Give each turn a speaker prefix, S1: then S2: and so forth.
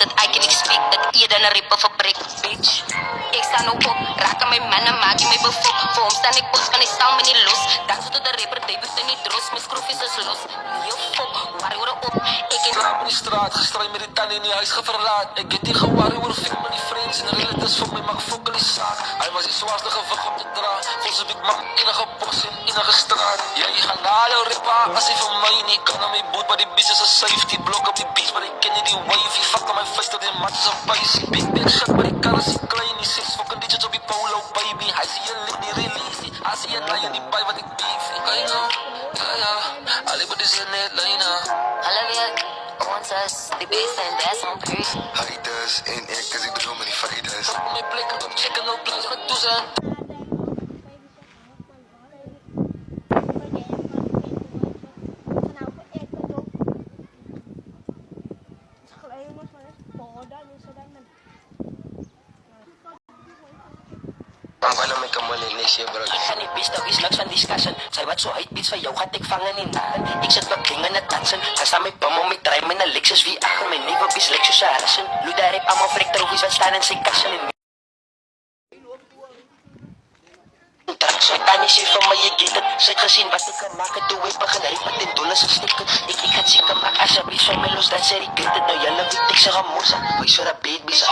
S1: that I can expect dat eerder 'n rip of 'n break, bitch. Ek sta nou op, raak aan my man en maak my befok. Vir hom staan ek boks van die sal my nie los. Dans tot die rapper David in die dros, my skroefies is los. Heel fok, worry oor op. Ek en
S2: Rap in die straat, gestry met die tannie in die huis geverlaat. Ek het nie geworry oor fik met die friends en relatives vir my, maar fok in die saak. Hy was die swaarste gewig om te dra. Vols op ek maak enige pos en enige straat. Jy gaan na jou ripa, as hy vir my nie kan aan my boot, maar die beast is a safety. Blok op die beach, maar ek ken nie die wavy. Fuck on my face, dat die mat is a pijsie. Big shot, maar die kar is die klein. Die 6 fucking digits op die polo, baby. Hy sê jy lit nie release. Hy sê jy draai in die bij wat ek beef. I know, ja, alle wat is in net lijna.
S1: hulle weet, ons is die beste en that's on period.
S3: Haters en ek is die droom en die fighters.
S2: Op my plek, op checken, op plaats met toezen.
S3: Ang wala may kamalinisya bro.
S4: Ek gaan die beste wees langs van discussion. Sy wat so uitbieds vir jou gaat ek vang in die naam. Ek sit wat dinge na dansen. Sy staan my bum om my dry my na Lexus wie agter my nuwe bies Lexus Harrison. Loe daar heb allemaal vrekterogies wat staan in sy kassin en sy tannie sê vir my ek het het. Sy het gesien wat ek kan maak het toe ek begin ryp met en dollars gesteek het. Ek gaan seker maak asjeblief vir my los dat sy regret het. Nou jylle weet ek sy gaan mosa. Wees vir a bed, wees a